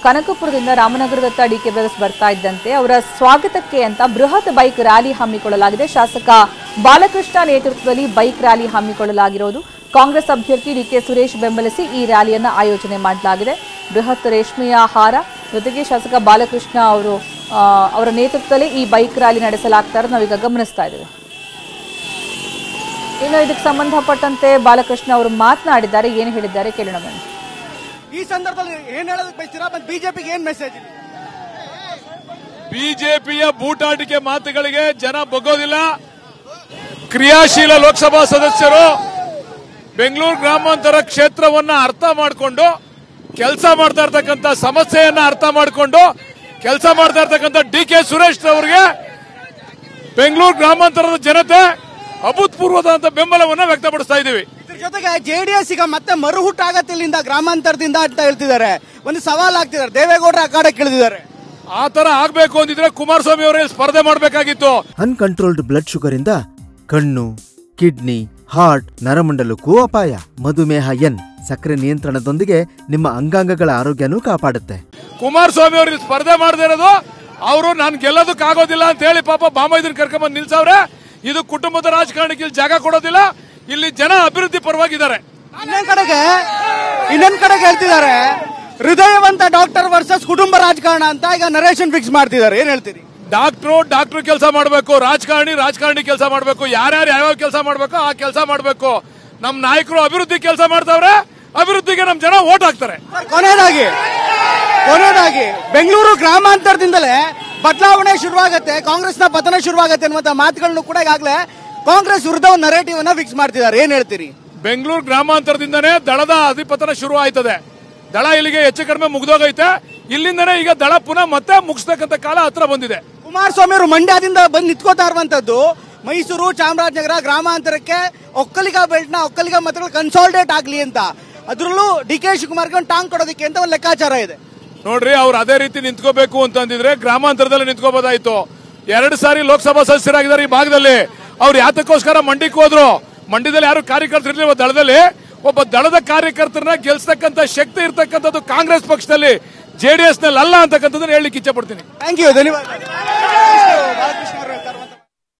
ಕನಕಪುರದಿಂದ ರಾಮನಗರದತ್ತ DK brothers ಬರ್ತಾ ಇದ್ದಂತೆ ಅವರ ಸ್ವಾಗತಕ್ಕೆ ಅಂತ ಬೃಹತ್ ಬೈಕ್ ರ್ಯಾಲಿ ಹಮ್ಮಿಕೊಳ್ಳಲಾಗಿದೆ. ಶಾಸಕ ಬಾಲಕೃಷ್ಣ ನೇತೃತ್ವದಲ್ಲಿ ಬೈಕ್ ರ್ಯಾಲಿ ಹಮ್ಮಿಕೊಳ್ಳಲಾಗಿರೋದು. ಕಾಂಗ್ರೆಸ್ ಅಭ್ಯರ್ಥಿ ಡಿಕೆ ಸುರೇಶ್ ಬೆಂಬಲಿಸಿ ಈ ರ್ಯಾಲಿಯನ್ನು ಆಯೋಜನೆ ಮಾಡಲಾಗಿದೆ. ಬೃಹತ್ ರೇಷ್ಮೆಯ ಹಾರ ಜೊತೆಗೆ ಶಾಸಕ ಬಾಲಕೃಷ್ಣ ಅವರ ನೇತೃತ್ವದಲ್ಲಿ ಈ ಬೈಕ್ ರ್ಯಾಲಿ ನಡೆಸಲಾಗ್ತಾ ಇರೋದು ನಾವೀಗ ಗಮನಿಸ್ತಾ ಇದ್ದೇವೆ. ಇನ್ನು ಇದಕ್ಕೆ ಸಂಬಂಧಪಟ್ಟಂತೆ ಬಾಲಕೃಷ್ಣ ಅವರು ಮಾತನಾಡಿದ್ದಾರೆ. ಏನು ಹೇಳಿದ್ದಾರೆ ಕೇಳೋಣ ಬನ್ನಿ. ಈ ಸಂದರ್ಭದಲ್ಲಿ ಏನ್ ಹೇಳೋದಕ್ಕೆ ಬಯಸ್ತೀರಾ? ಬಿಜೆಪಿಗೆ ಏನ್ ಮೆಸೇಜ್? ಬಿಜೆಪಿಯ ಬೂಟಾಟಿಕೆ ಮಾತುಗಳಿಗೆ ಜನ ಬಗ್ಗೋದಿಲ್ಲ. ಕ್ರಿಯಾಶೀಲ ಲೋಕಸಭಾ ಸದಸ್ಯರು ಬೆಂಗಳೂರು ಗ್ರಾಮಾಂತರ ಕ್ಷೇತ್ರವನ್ನ ಅರ್ಥ ಮಾಡಿಕೊಂಡು ಕೆಲಸ ಮಾಡ್ತಾ ಇರ್ತಕ್ಕಂಥ ಸಮಸ್ಯೆಯನ್ನ ಅರ್ಥ ಮಾಡಿಕೊಂಡು ಕೆಲಸ ಮಾಡ್ತಾ ಇರ್ತಕ್ಕಂಥ ಡಿಕೆ ಸುರೇಶ್ ಅವರಿಗೆ ಬೆಂಗಳೂರು ಗ್ರಾಮಾಂತರದ ಜನತೆ ಅಭೂತಪೂರ್ವವಾದಂತಹ ಬೆಂಬಲವನ್ನು ವ್ಯಕ್ತಪಡಿಸ್ತಾ ಇದ್ದೀವಿ. ಇದ್ರ ಜೊತೆಗೆ ಜೆಡಿಎಸ್ ಈಗ ಮತ್ತೆ ಮರುಹುಟ್ಟಾಗತ್ತೆ ಇಲ್ಲಿಂದ ಗ್ರಾಮಾಂತರದಿಂದ ಅಂತ ಹೇಳ್ತಿದ್ದಾರೆ. ಒಂದು ಸವಾಲ್ ಆಗ್ತಿದ್ದಾರೆ, ದೇವೇಗೌಡರ ಅಖಾಡಕ್ಕೆ ಇಳಿದಿದ್ದಾರೆ. ಆ ತರ ಆಗ್ಬೇಕು ಅಂದಿದ್ರೆ ಕುಮಾರಸ್ವಾಮಿ ಅವರೇ ಸ್ಪರ್ಧೆ ಮಾಡಬೇಕಾಗಿತ್ತು. ಅನ್ಕಂಟ್ರೋಲ್ಡ್ ಬ್ಲಡ್ ಶುಗರ್ ಇಂದ ಕಣ್ಣು, ಕಿಡ್ನಿ, ಹಾರ್ಟ್, ನರಮಂಡಲಕ್ಕೂ ಅಪಾಯ. ಮಧುಮೇಹ ಎನ್ ಸಕ್ಕರೆ ನಿಯಂತ್ರಣದೊಂದಿಗೆ ನಿಮ್ಮ ಅಂಗಾಂಗಗಳ ಆರೋಗ್ಯನೂ ಕಾಪಾಡುತ್ತೆ. ಕುಮಾರಸ್ವಾಮಿ ಅವರು ಸ್ಪರ್ಧೆ ಮಾಡದೇ ಇರೋದು ಅವರು ನಾನು ಗೆಲ್ಲೋದಕ್ಕಾಗೋದಿಲ್ಲ ಅಂತ ಹೇಳಿ ಪಾಪ ಬಾಮೈದನ್ ಕರ್ಕೊಂಡ್ಬಂದು ನಿಲ್ಸವ್ರೆ. ಇದು ಕುಟುಂಬದ ರಾಜಕಾರಣಕ್ಕೆ ಇಲ್ಲಿ ಜಾಗ ಕೊಡೋದಿಲ್ಲ. ಇಲ್ಲಿ ಜನ ಅಭಿವೃದ್ಧಿ ಪರವಾಗಿದ್ದಾರೆ. ಇನ್ನೊಂದ್ ಕಡೆಗೆ ಹೇಳ್ತಿದ್ದಾರೆ ಹೃದಯವಂತ ಡಾಕ್ಟರ್ ವರ್ಸಸ್ ಕುಟುಂಬ ರಾಜಕಾರಣ ಅಂತ ಈಗ ನರೇಶನ್ ಫಿಕ್ಸ್ ಮಾಡ್ತಿದ್ದಾರೆ. ಏನ್ ಹೇಳ್ತೀರಿ? ಡಾಕ್ಟ್ರು ಕೆಲಸ ಮಾಡಬೇಕು, ರಾಜಕಾರಣಿ ಕೆಲಸ ಮಾಡಬೇಕು. ಯಾರ್ಯಾರು ಯಾವ ಕೆಲಸ ಮಾಡಬೇಕು ಆ ಕೆಲಸ ಮಾಡಬೇಕು. ನಮ್ ನಾಯಕರು ಅಭಿವೃದ್ಧಿ ಕೆಲಸ ಮಾಡ್ತಾವ್ರೆ, ಅಭಿವೃದ್ಧಿಗೆ ನಮ್ ಜನ ವೋಟ್ ಹಾಕ್ತಾರೆ. ಕೊನೆಯದಾಗಿ ಬೆಂಗಳೂರು ಗ್ರಾಮಾಂತರದಿಂದಲೇ ಬದಲಾವಣೆ ಶುರುವಾಗುತ್ತೆ, ಕಾಂಗ್ರೆಸ್ನ ಪತನ ಶುರುವಾಗುತ್ತೆ ಅನ್ನುವಂತ ಮಾತುಗಳನ್ನು ಕೂಡ ಈಗಾಗಲೇ ಕಾಂಗ್ರೆಸ್ ವಿರುದ್ಧ ಒಂದು ನರೇಟಿವ್ ಅನ್ನ ಫಿಕ್ಸ್ ಮಾಡ್ತಿದ್ದಾರೆ. ಏನ್ ಹೇಳ್ತೀರಿ? ಬೆಂಗಳೂರು ಗ್ರಾಮಾಂತರದಿಂದನೇ ದಳದ ಅಧಿಪತನ ಶುರು ಆಯ್ತದೆ. ದಳ ಇಲ್ಲಿಗೆ ಹೆಚ್ಚು ಕಡಿಮೆ ಮುಗ್ದೋಗೈತೆ. ಇಲ್ಲಿಂದನೇ ಈಗ ದಳ ಪುನಃ ಮತ್ತೆ ಮುಗಿಸ್ತಕ್ಕಂಥ ಕಾಲ ಹತ್ರ ಬಂದಿದೆ. ಕುಮಾರಸ್ವಾಮಿ ಅವರು ಮಂಡ್ಯದಿಂದ ಬಂದು ನಿಂತ್ಕೋತಾ ಇರುವಂತದ್ದು ಮೈಸೂರು, ಚಾಮರಾಜನಗರ ಗ್ರಾಮಾಂತರಕ್ಕೆ ಒಕ್ಕಲಿಗ ಮತಗಳು ಕನ್ಸಾಲಿಡೇಟ್ ಆಗ್ಲಿ ಅಂತ. ಅದ್ರಲ್ಲೂ ಡಿ ಕೆ ಶಿವಕುಮಾರ್ಗೆ ಒಂದು ಟಾಂಗ್ ಕೊಡೋದಕ್ಕೆ ಅಂತ ಒಂದು ಲೆಕ್ಕಾಚಾರ ಇದೆ. ನೋಡ್ರಿ, ಅವ್ರು ಅದೇ ರೀತಿ ನಿಂತ್ಕೋಬೇಕು ಅಂತಂದಿದ್ರೆ ಗ್ರಾಮಾಂತರದಲ್ಲಿ ನಿಂತ್ಕೋಬೋದಾಯ್ತು. 2 ಸಾರಿ ಲೋಕಸಭಾ ಸದಸ್ಯರಾಗಿದ್ದಾರೆ ಈ ಭಾಗದಲ್ಲಿ. ಅವ್ರು ಯಾತಕ್ಕೋಸ್ಕರ ಮಂಡ್ಯಕ್ಕೆ ಹೋದ್ರು? ಮಂಡ್ಯದಲ್ಲಿ ಯಾರು ಕಾರ್ಯಕರ್ತರಿರ್ಲಿಲ್ಲ. ದಳದಲ್ಲಿ ಒಬ್ಬ ದಳದ ಕಾರ್ಯಕರ್ತರನ್ನ ಗೆಲ್ಸ್ತಕ್ಕಂಥ ಶಕ್ತಿ ಇರ್ತಕ್ಕಂಥದ್ದು ಕಾಂಗ್ರೆಸ್ ಪಕ್ಷದಲ್ಲಿ, ಜೆಡಿಎಸ್ ನಲ್ಲಿ ಅಲ್ಲ ಅಂತಕ್ಕಂಥದ್ದನ್ನ ಹೇಳಲಿಕ್ಕೆ ಇಚ್ಛೆ ಪಡ್ತೀನಿ. ಥ್ಯಾಂಕ್ ಯು, ಧನ್ಯವಾದ.